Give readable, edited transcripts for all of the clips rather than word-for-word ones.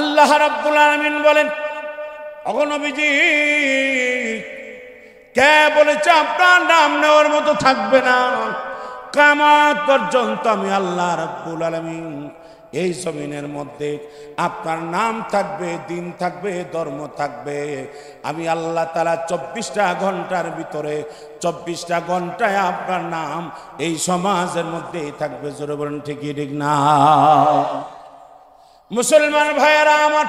আল্লাহ রাব্বুল আলামিন বলেন, ওগো নবীজি, কে বলেছে আপনার নাম নেওয়ার মতো থাকবে না? কিয়ামত পর্যন্ত আমি আল্লাহ রাব্বুল আলামিন এই জমিনের মধ্যে আপনার নাম থাকবে, দিন থাকবে, ধর্ম থাকবে। আমি আল্লাহ তাআলা 24টা ঘন্টার ভিতরে 24টা ঘন্টায় আপনার নাম এই সমাজের মধ্যেই থাকবে। জোরে বলেন ঠিক কি ঠিক না? মুসলমান ভাইয়েরা আমার,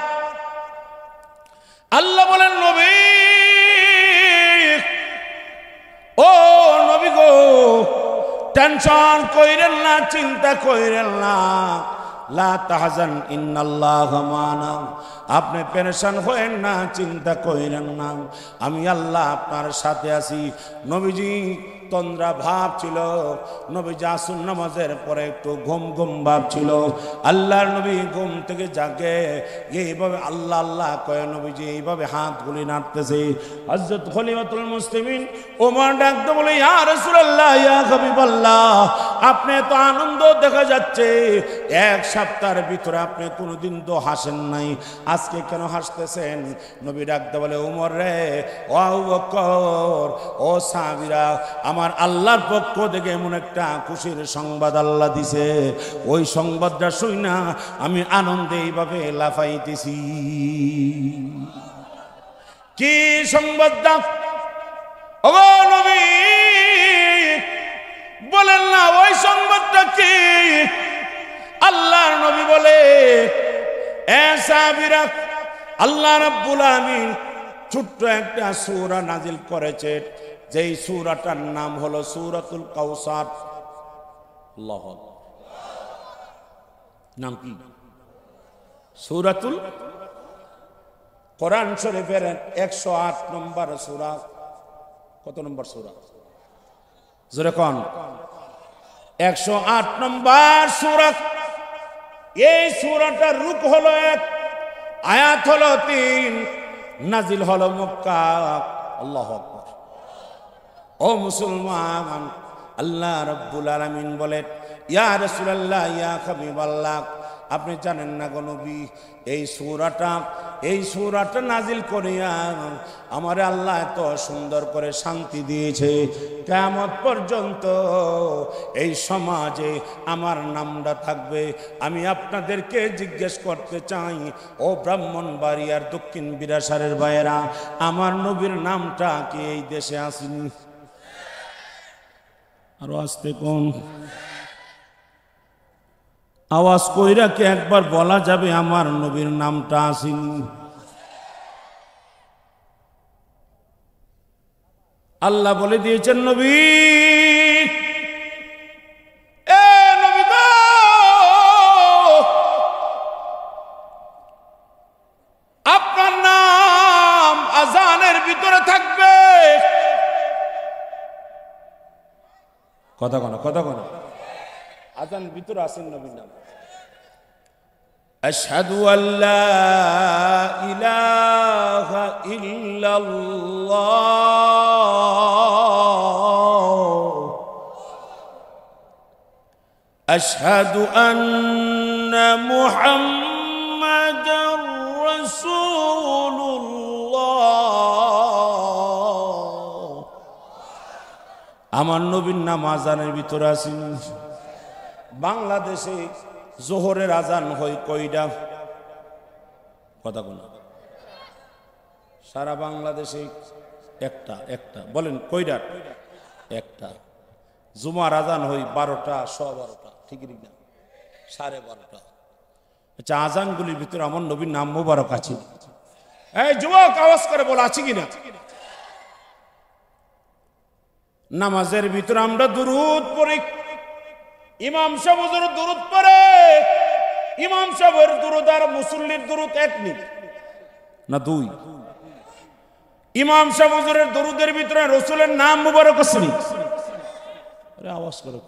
আল্লাহ বলেন, নবী, ও নবী গো, টেনশন কইরেন না, চিন্তা কইরেন না, লা তাহজান ইন্নাল্লাহা মা'না। আপনি পেরেশান হয়েন না, চিন্তা কইরেন না, আমি আল্লাহ আপনার সাথে আছি। নবীজি তন্দ্রা ভাব ছিল, নবীজি আসর নামাজের পরে একটু ঘুম ঘুম ভাব ছিল। আল্লাহর নবী ঘুম থেকে জাগে, এইভাবে আল্লাহ আল্লাহ কয়ে নবীজি এইভাবে হাতগুলি নাড়তেছে। হযরত খলিফাতুল মুসলিমিন ওমর ডাকতে বলে, ইয়া রাসূলুল্লাহ, ইয়া হাবিবাল্লাহ, আপনি তো আনন্দ দেখা যাচ্ছে, এক সপ্তাহের ভিতরে আপনি কোনোদিন তো হাসেন নাই, আজকে কেন হাসতেছেন? নবী ডাকতে বলে, ওমর রে, ও আবু বকর, ও সাহাবীরা, আমার আল্লাহর পক্ষ থেকে এমন একটা খুশির সংবাদ আল্লাহ দিছে, ওই সংবাদটা শুই না আমি আনন্দে এইভাবে লাফাইতেছি। কি সংবাদটা? ওগো নবী, বলেন না ওই সংবাদটা কি? আল্লাহর নবী বলে, এ সাহাবীরা, আল্লাহ রাব্বুল আলামিন ছোট্ট একটা সূরা নাজিল করেছে, যেই সূরাটার নাম হলো সূরাতুল কাউসার। আল্লাহু আকবার। নাম কি? সূরাতুল, কোরআন শরীফের 108 নম্বর সূরা। কত নম্বর সূরা? জোরে কোন? 108 নম্বর সূরা। এই সূরাটার রূপ হলো 1, আয়াত হলো 3, নাজিল হলো মক্কা। আল্লাহু আকবার। ও মুসলমান, আল্লাহ রাব্বুল আলামিন বলেন, ইয়া রাসূলুল্লাহ, ইয়া হাবিবাল্লাহ, আপনি জানেন না গো নবী, এই সূরাটা নাজিল করিয়া আমার আল্লাহ এত সুন্দর করে শান্তি দিয়েছে, কিয়ামত পর্যন্ত এই সমাজে আমার নামটা থাকবে। আমি আপনাদেরকে জিজ্ঞেস করতে চাই, ও ব্রাহ্মণবাড়িয়ার দক্ষিণ বিরাসারের ভাইয়েরা, আমার নবীর নামটা কি এই দেশে আসেনি? আরো আসতে কোন আওয়াজ কইরা কি একবার বলা যাবে আমার নবীর নামটা আসেনি? আল্লাহ বলে দিয়েছেন, নবী, এ নবী গো, আপনার নাম আজানের ভিতরে থাকবে। কথা কোন, কথা কোন, আজান ভিতরে আছেন নবীর নাম। আশহাদু আল্লা ইলাহা ইল্লাল্লাহ, আশহাদু আন্না মুহাম্মাদার রাসূলুল্লাহ। আমার নবীর নাম আজানের ভিতরে আছেন। বাংলাদেশে জোহরের আজান হয় কয়টা? কথা কোন? সারা বাংলাদেশে একটা বলেন কয়টা? একটা। জুমার আজান হয় 12টা, 12:15, ঠিক না? 12:30। আচ্ছা, আজানগুলির ভিতরে আমার নবীর নাম মোবারক আছে? এই যুবক, আওয়াজ করে বল, আছে কিনা? নামাজের ভিতরে আমরা দুরূদ পড়ি, ইমাম সাহেব হুজুর দুরূদ পড়ে। ইমাম সাহেবের দুরূদ আর মুসল্লির দুরূদ এক না 2? ইমাম সাহেব হুজুরের দুরূদের ভিতরে রাসূলের নাম মুবারক আছে। আরে আওয়াজ করে।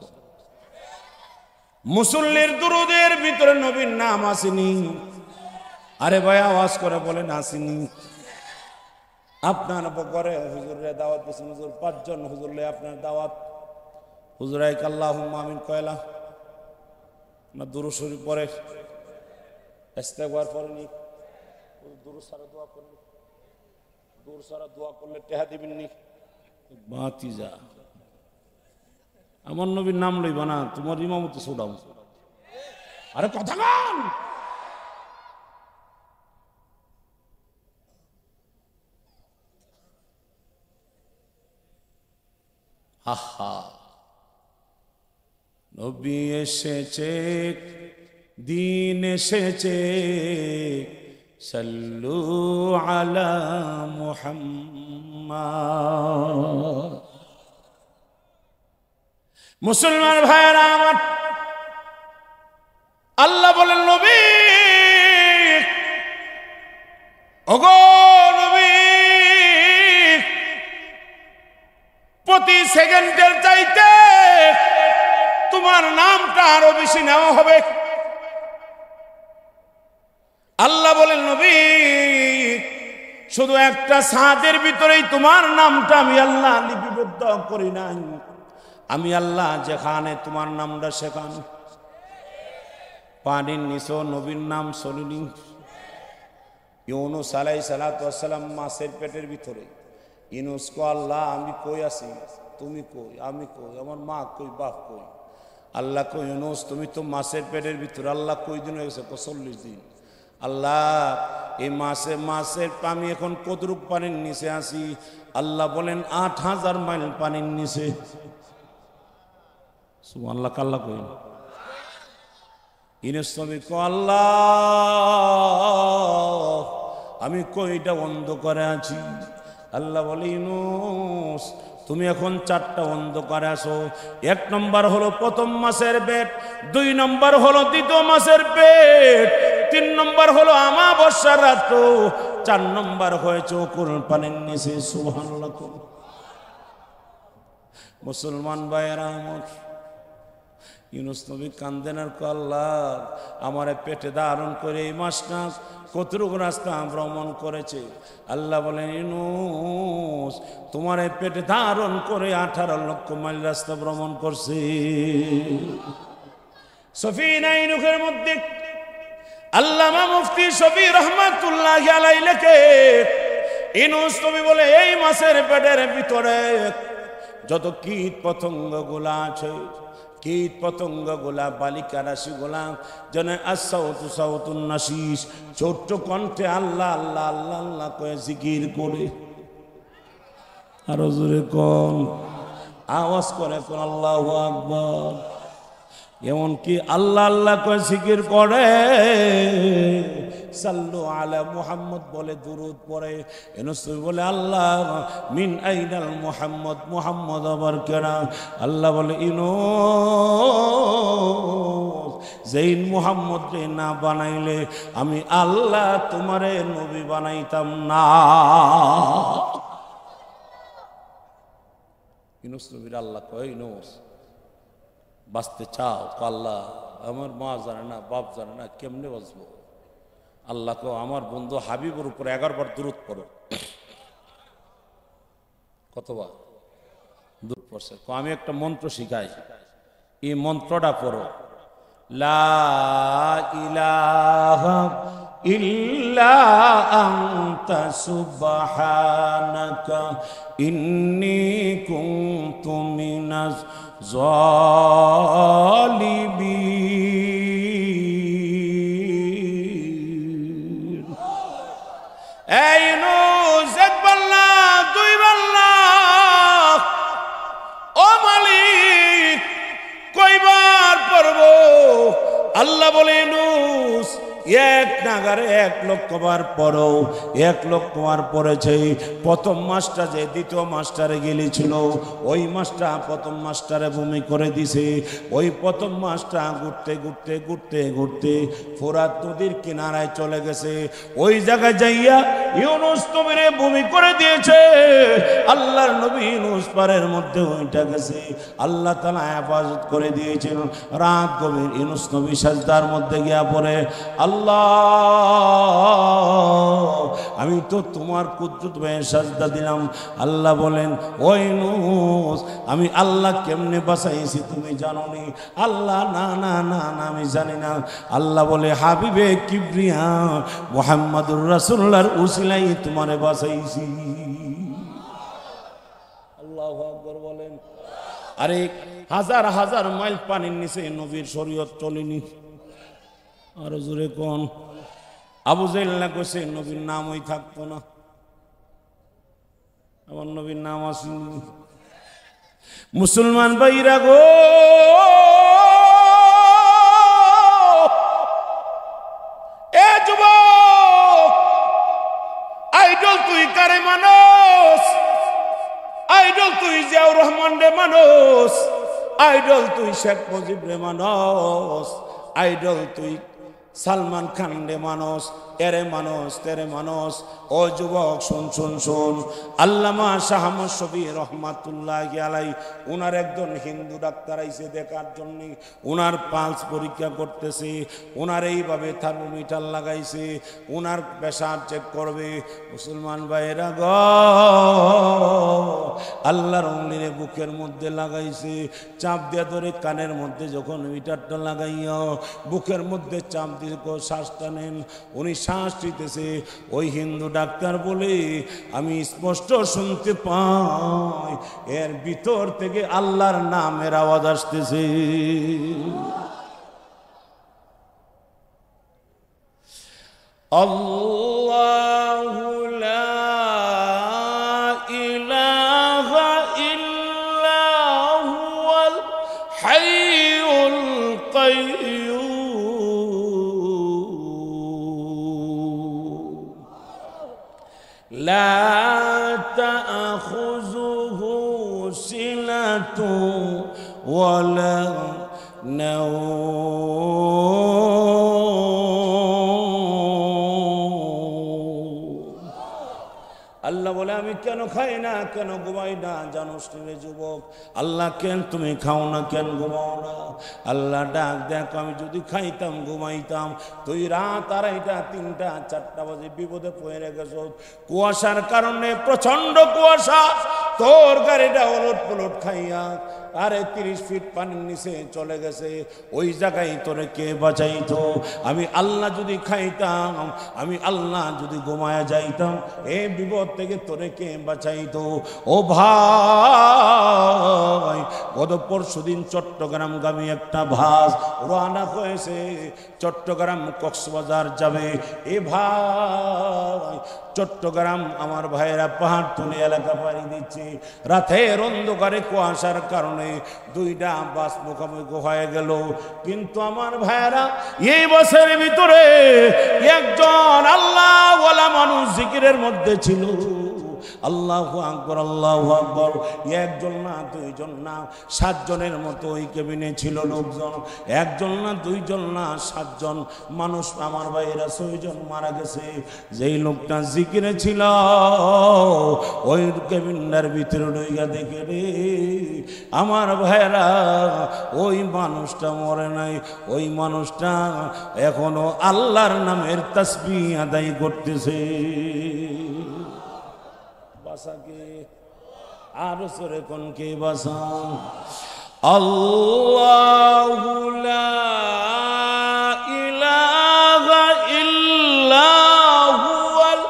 মুসল্লির দুরূদের ভিতরে নবীর নাম আসেনি। আরে ভাই আওয়াজ করে বলেন আসেনি। আপনার ঘরে হুজুরে দাওয়াত দিয়েছেন, হুজুর 5 জন হুজুরলে আপনার দাওয়াত, হুজুর আইক আল্লাহুম্মা আমিন কয়লা না? দুরূদ শরীফ পড়ে, ইস্তেগফার পড়েনি, দূর সারা দোয়া করলে, দূর সারা দোয়া করলে টেহা দিবেননি। বাতিজা আমার নবীর নাম লইবা না, তোমার ইমামতি ছোড়াও। আরে কথা গান আহা, নবী এসেছে, দিন এসেছে, সাল্লু আলা মুহাম্মাদ। মুসলমান ভাইয়েরা আমার, আল্লাহ বলেন নবী, ওগো নবী, প্রতি সেকেন্ডের চাইতে তোমার নামটা আরো বেশি নেওয়া হবে। আল্লাহ বলেন নবী, শুধু একটা সাদের ভিতরেই তোমার নামটা আমি আল্লাহ লিপিবদ্ধ করি নাই, আমি আল্লাহ যেখানে তোমার নামটা সেখানে। পানির নিচে নবীর নাম সলিনি। ইউনুস আলাইহিস সালাতু ওয়াস সালাম মাছের পেটের ভিতরে। ইউনুস কো আল্লাহ আমি কই আছি, তুমি কই, আমি কই, আমার মা কই, বাপ কই। আল্লাহ কই ইউনুস তুমি তো মাছের পেটের ভিতরে। আল্লাহ কই দিন হয়ে গেছে? 40 দিন। আল্লাহ এই মাছের আমি এখন কতটুক পানির নিচে আছি? আল্লাহ বলেন 8000 মাইল পানির নিচে। সুবহানাল্লাহ। কাল্লা কই ইউনুস নবী কো আল্লাহ আমি কইটা বন্ধ করে আছি। আল্লাহ বলে ইউনুস তুমি এখন 4টা অন্ধকারে আসো। 1 নম্বর হলো প্রথম মাসের পেট, 2 নম্বর হলো দ্বিতীয় মাসের পেট, 3 নম্বর হলো আমাবস্যার রাত, 4 নম্বর হয়েছে চোখের পানির নিচে। সুবহানাল্লাহ। মুসলমান ভাইয়েরা আমার, ইউনুস নবী কান্দেন আর আল্লাহ আমার পেটে ধারণ করে এই মাসটা কতটুকু রাস্তা ভ্রমণ করেছে। আল্লাহ বলেন ইউনুস তোমার পেটে ধারণ করে 18 লক্ষ মাইল রাস্তা ভ্রমণ করছে। সফিনা ইনুখের মধ্যে আল্লামা মুফতি শফি রহমাতুল্লাহি আলাইহি লেখে, ইউনুস নবী বলে এই মাসের পেটের ভিতরে যত কীট পতঙ্গ গুলা আছে, কীট পতঙ্গ গোলা, বালিকা রাশি গোলা, যেন আসাউতু সাউতুন নাসিস ছোট্ট কণ্ঠে আল্লাহ আল্লাহ আল্লাহ আল্লাহ কয়ে জিকির করে। আরো জোরে কোন, আওয়াজ করে কোন আল্লাহু আকবার। এমনকি আল্লাহ আল্লাহ কয়ে জিকির করে, সাল্লু আলা মুহাম্মদ বলে দুরূদ পড়ে। ইউনুস বলে আল্লাহ মিন আইনাল মুহাম্মদ, মুহাম্মদ আবার কেনা। আল্লাহ বলে ইউনুস যেই মুহাম্মদ রে না বানাইলে আমি আল্লাহ তোমারে নবী বানাইতাম না। ইউনুস নবীর আল্লাহ কয় ইউনুস বাঁচতে চাও? আল্লাহ আমার মা জানে না, বাপ জানে না, কেমনে বাঁচবো? আল্লাহ কো আমার বন্ধু হাবিবের উপর 11 বার দুরূদ পড়ো। কতবার দুরূদ পড়ছে? আমি একটা মন্ত্র শিখাই, এই মন্ত্রটা পড়ো, লা ইলাহা ইল্লা আনতা সুবহানাকা ইন্নী কুনতু মিনাজ জালিমিন। এই ইউনুস একবার না, 2 বার না, ও মালিক কয়বার পড়বো? আল্লাহ বলে ইউনুস 1 নাগারে 1 লক্ষ বার পড়ো। 1 লক্ষ বার পড়েছে। প্রথম মাসটা যে দ্বিতীয় মাস্টারে গেছিল, ওই মাসটা প্রথম মাস্টারে ভূমি করে দিছে। ওই প্রথম মাসটা ঘুরতে ঘুরতে ঘুরতে ঘুরতে ফোরাত নদীর কিনারায় চলে গেছে। ওই জায়গায় যাইয়া ইউনুস নবীরে ভূমি করে দিয়েছে। আল্লাহর নবী ইউনুস পারের মধ্যে ওইটা গেছে। আল্লাহ তাআলা হেফাজত করে দিয়েছেন। রাত গভীর ইউনুস নবী সাজদার মধ্যে গিয়া পড়ে, আল্লাহ আমি তো তোমার কুদরত ভাবে সাজদা দিলাম। আল্লাহ বলেন ওই নূহ আমি আল্লাহ কেমনে বাঁচাইছি তুমি জানো নি? আল্লাহ না না না না আমি জানি না। আল্লাহ বলে হাবিবে কিবরিয়া মুহাম্মাদুর রাসূলুল্লাহর উসিলাই তোমারে বাঁচাইছি। আল্লাহু আকবার বলেন। আরে হাজার হাজার মাইল পানির নিচে নবীর শরীয়ত চলেনি। আরো জোরে কোন? আবু জাহেল না কইছে নবীর নামই থাকতো না। আমার নবীর নাম আসেনি। মুসলমান ভাইরা গো, এ যুবক, আইডল তুই কারে মানুষ? আইডল তুই জিয়াউর রহমান রে মানুষ? আইডল তুই শেখ মুজিব রে মানুষ? আইডল তুই সালমান খান রে মানুষ? এরে মানুষ তেরে মানুষ। ও যুবক শুন শুন শুন, আল্লামা শাহ আহমদ শফী রহমাতুল্লাহি আলাইহি উনার একজন হিন্দু ডাক্তার আইছে দেখার জন্য। উনার পালস পরীক্ষা করতেছে, উনার এইভাবে থার্মোমিটার লাগাইছে, উনার প্রেসার চেক করবে। মুসলমান ভাইরা গ, আল্লাহর অলিরে বুকের মধ্যে লাগাইছে, চাপ দিয়ে ধরে কানের মধ্যে যখন মিটারটা লাগাইয়া বুকের মধ্যে চাপ দিয়ে শ্বাসটা নেন, উনি শ্বাস নিতেছে। ওই হিন্দু ডাক্তার বলে আমি স্পষ্ট শুনতে পাই এর ভিতর থেকে আল্লাহর নামের আওয়াজ আসতেছে। আল্লাহু লা ইলাহা ইল্লা হুয়াল হাইয়ুল কাইয়্যুম لا تأخذه سنة ولا نوم। আল্লাহ বলে আমি কেন খাই না, কেন ঘুমাই না জানোস রে যুবক? আল্লাহ কেন তুমি খাও না, কেন ঘুমাও না? আল্লাহ ডাক দেখ, আমি যদি খাইতাম ঘুমাইতাম, তুই রাত 2:30 3টা 4টা বাজে বিপদে পড়ে গেছ। কুয়াশার কারণে প্রচন্ড কুয়াশা, তোর গাড়িটা ওলট পলট খাইয়া আরে 30 ফিট পানির নিচে চলে গেছে। ওই জায়গায় তোরে কে বাঁচাইতো? আমি আল্লাহ যদি খাইতাম, আমি আল্লাহ যদি ঘুমায়া যাইতাম, এই বিপদ থেকে তোরে কে বাঁচাইতো? ও ভাই, গত পরশুদিন চট্টগ্রামগামী একটা বাস রওনা হয়েছে, চট্টগ্রাম কক্সবাজার যাবে। এ ভাই, চট্টগ্রাম আমার ভাইয়েরা পাহাড়তলি এলাকা পাড়ি দিচ্ছে। রাতের অন্ধকারে কুয়াশার কারণে 2টা বাস মুখোমুখি হয়ে গেল। কিন্তু আমার ভাইয়েরা, এই বাসের ভিতরে একজন আল্লাহওয়ালা মানুষ জিকিরের মধ্যে ছিল। আল্লাহু আকবার, আল্লাহু আকবার। একজন না, দুইজন না, 7 জনের মতো ওই কেবিনে ছিল লোকজন। একজন না, দুইজন না, 7 জন মানুষ। আমার ভাইয়েরা 6 জন মারা গেছে। যেই লোকটা জিকিরে ছিল ওই কেবিনটার ভিতরে ঢুইয়া দেখে রে আমার ভাইয়েরা, ওই মানুষটা মরে নাই, ওই মানুষটা এখনো আল্লাহর নামের তাসবিহ আদায় করতেছে। বাসাকে আরো সরে কোন কে বাসা? আল্লাহু লা ইলাহা ইল্লা হুয়াল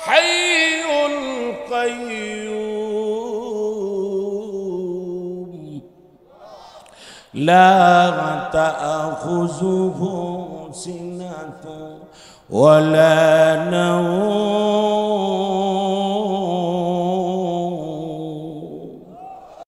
হাইয়ুল কাইয়্যুম লা তাআখুযুহু সিনাতুন ওয়ালা নাওম